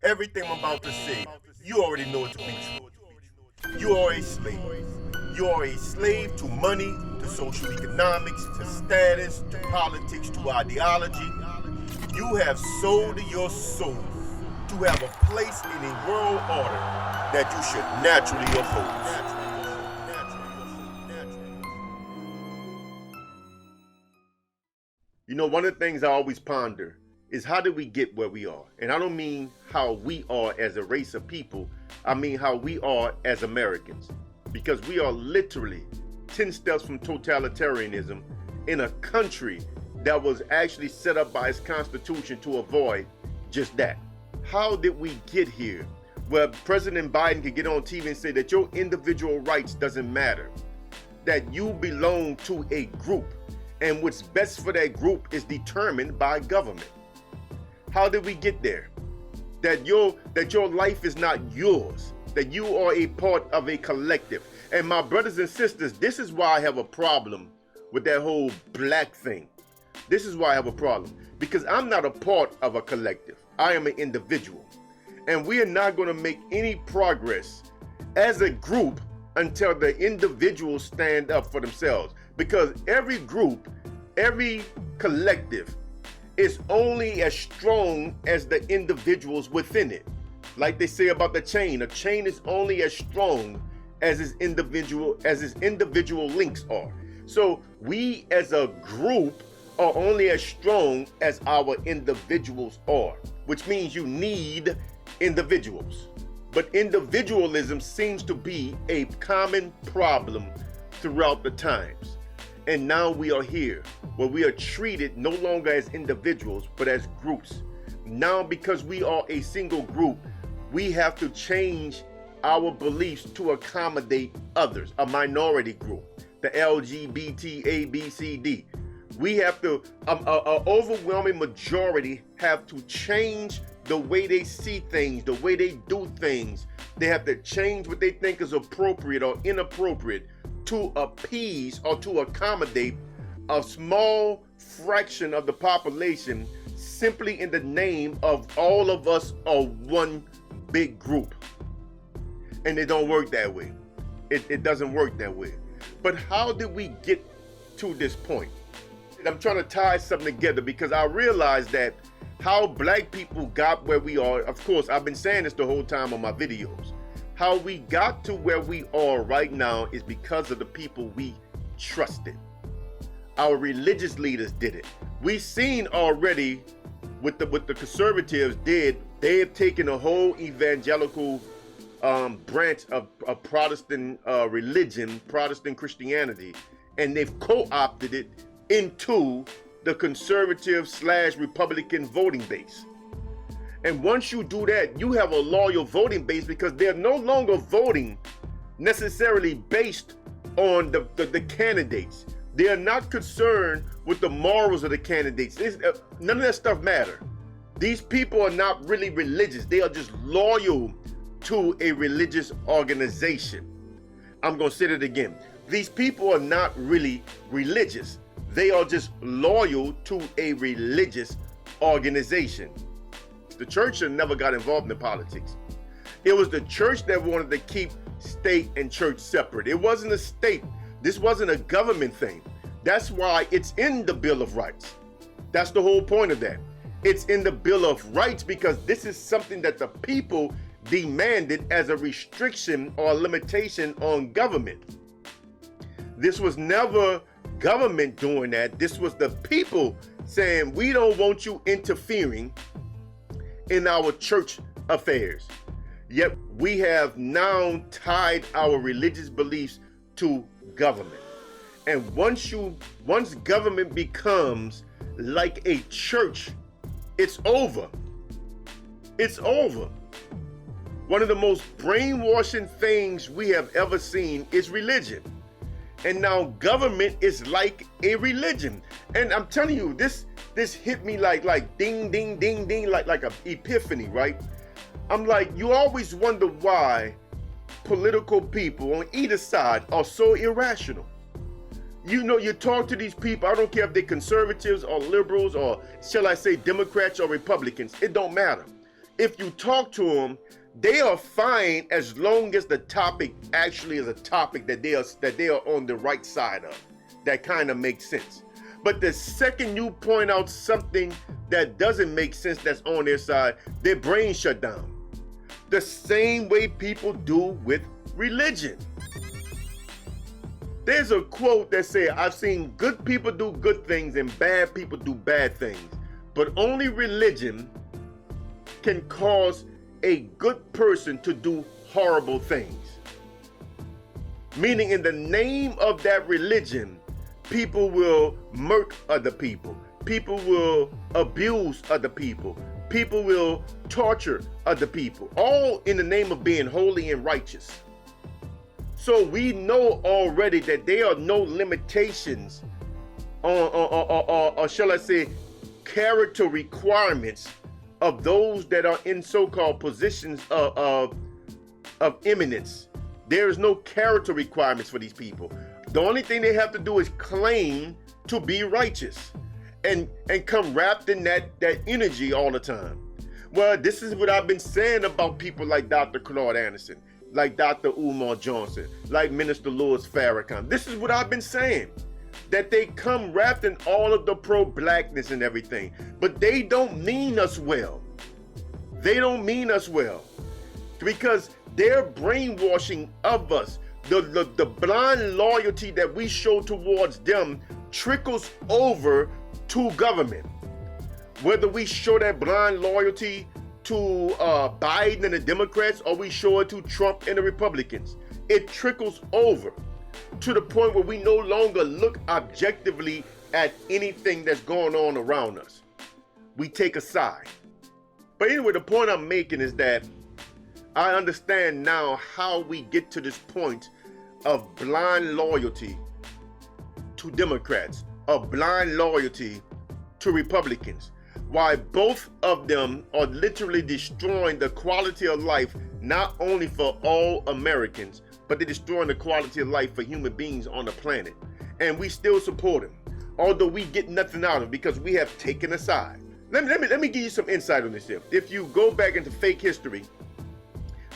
Everything I'm about to say, you already know it to be true. You are a slave. You are a slave to money, to social economics, to status, to politics, to ideology. You have sold your soul to have a place in a world order that you should naturally oppose. You know, one of the things I always ponder is how did we get where we are? And I don't mean how we are as a race of people, I mean how we are as Americans. Because we are literally 10 steps from totalitarianism in a country that was actually set up by its constitution to avoid just that. How did we get here where President Biden could get on TV and say that your individual rights doesn't matter, that you belong to a group, and what's best for that group is determined by government? How did we get there? That your life is not yours, that you are a part of a collective. And my brothers and sisters, this is why I have a problem with that whole black thing. This is why I have a problem, because I'm not a part of a collective. I am an individual. And we are not going to make any progress as a group until the individuals stand up for themselves. Because every group, every collective is only as strong as the individuals within it. Like they say about the chain, a chain is only as strong as its individual links are. So we as a group are only as strong as our individuals are, which means you need individuals. But individualism seems to be a common problem throughout the times. And now we are here where we are treated no longer as individuals, but as groups. Now, because we are a single group, we have to change our beliefs to accommodate others, a minority group, the LGBT, A, B, C, D. We have to, an overwhelming majority have to change the way they see things, the way they do things. They have to change what they think is appropriate or inappropriate to appease or to accommodate a small fraction of the population, simply in the name of all of us are one big group. And it don't work that way. It doesn't work that way. But how did we get to this point? I'm trying to tie something together because I realized that how black people got where we are, of course, I've been saying this the whole time on my videos. How we got to where we are right now is because of the people we trusted. Our religious leaders did it. We've seen already what the conservatives did. They have taken a whole evangelical branch of Protestant religion, Protestant Christianity, and they've co-opted it into the conservative / Republican voting base. And once you do that, you have a loyal voting base because they're no longer voting necessarily based on the candidates. They are not concerned with the morals of the candidates. None of that stuff matter. These people are not really religious. They are just loyal to a religious organization. I'm going to say it again. These people are not really religious. They are just loyal to a religious organization. The church never got involved in politics. It was the church that wanted to keep state and church separate. It wasn't a state. This wasn't a government thing. That's why it's in the Bill of Rights. That's the whole point of that. It's in the Bill of Rights because this is something that the people demanded as a restriction or a limitation on government. This was never government doing that. This was the people saying, we don't want you interfering in our church affairs. Yet we have now tied our religious beliefs to government. And once government becomes like a church, it's over. It's over. One of the most brainwashing things we have ever seen is religion. And now government is like a religion. And I'm telling you, this hit me like ding, ding, ding, ding, like a epiphany, right? I'm like, you always wonder why political people on either side are so irrational. You know, you talk to these people, I don't care if they're conservatives or liberals or shall I say Democrats or Republicans, it don't matter. If you talk to them, they are fine as long as the topic actually is a topic that they are on the right side of. That kind of makes sense. But the second you point out something that doesn't make sense that's on their side, their brain shut down. The same way people do with religion. There's a quote that says, I've seen good people do good things and bad people do bad things, but only religion can cause a good person to do horrible things. Meaning in the name of that religion, people will murk other people. People will abuse other people. People will torture other people, all in the name of being holy and righteous. So we know already that there are no limitations or shall I say, character requirements of those that are in so-called positions of eminence. There is no character requirements for these people. The only thing they have to do is claim to be righteous and come wrapped in that energy all the time. Well, this is what I've been saying about people like Dr. Claude Anderson, like Dr. Umar Johnson, like Minister Louis Farrakhan. This is what I've been saying, that they come wrapped in all of the pro-blackness and everything, but they don't mean us well. They don't mean us well because they're brainwashing of us. The blind loyalty that we show towards them trickles over to government. Whether we show that blind loyalty to Biden and the Democrats, or we show it to Trump and the Republicans, it trickles over to the point where we no longer look objectively at anything that's going on around us. We take a side. But anyway, the point I'm making is that I understand now how we get to this point of blind loyalty to Democrats, of blind loyalty to Republicans. Why both of them are literally destroying the quality of life, not only for all Americans, but they're destroying the quality of life for human beings on the planet. And we still support them, although we get nothing out of it because we have taken a side. Let me give you some insight on this here. If you go back into fake history,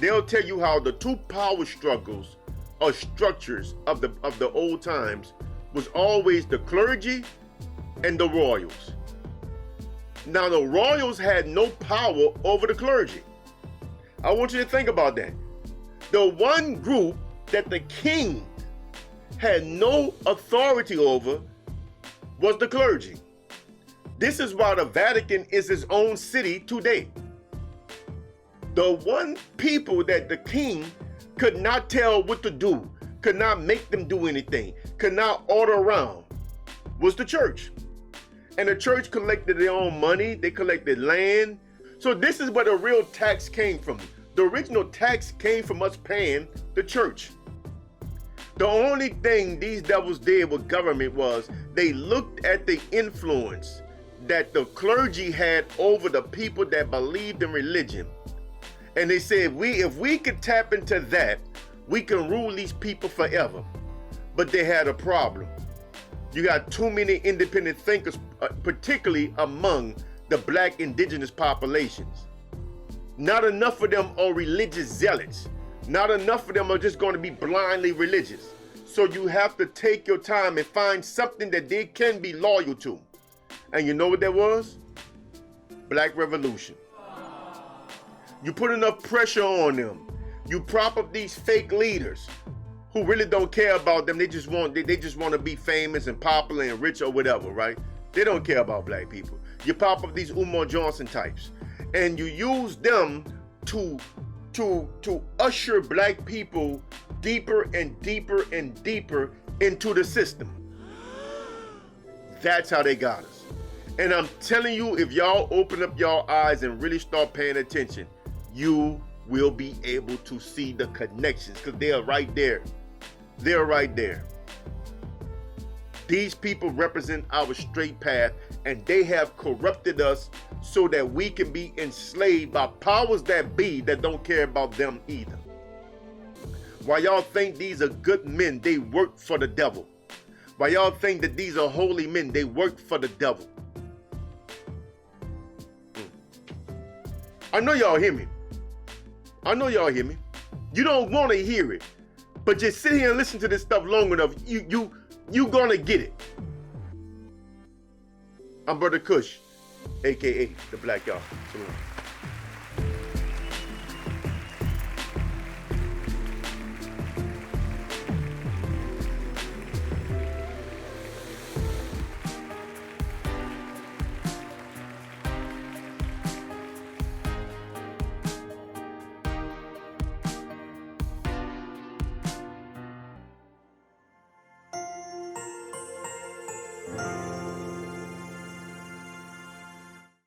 they'll tell you how the two power struggles or structures of the old times was always the clergy and the royals. Now, the royals had no power over the clergy. I want you to think about that. The one group that the king had no authority over was the clergy. This is why the Vatican is its own city today. The one people that the king could not tell what to do, could not make them do anything, could not order around, was the church. And the church collected their own money, they collected land. So this is where the real tax came from. The original tax came from us paying the church. The only thing these devils did with government was they looked at the influence that the clergy had over the people that believed in religion. And they said, if we could tap into that, we can rule these people forever. But they had a problem. You got too many independent thinkers, particularly among the black indigenous populations. Not enough of them are religious zealots. Not enough of them are just going to be blindly religious. So you have to take your time and find something that they can be loyal to. And you know what that was? Black Revolution. You put enough pressure on them. You prop up these fake leaders who really don't care about them. They just want to be famous and popular and rich or whatever, right? They don't care about black people. You pop up these Umar Johnson types, and you use them to usher black people deeper and deeper and deeper into the system. That's how they got us. And I'm telling you, if y'all open up y'all eyes and really start paying attention, you will be able to see the connections, because they are right there. They're right there. These people represent our straight path, and they have corrupted us so that we can be enslaved by powers that be that don't care about them either. While y'all think these are good men, they work for the devil. Why y'all think that these are holy men? They work for the devil. I know y'all hear me. I know y'all hear me. You don't want to hear it, but just sit here and listen to this stuff long enough. You gonna get it. I'm Brother Kush, aka the Black Y'all.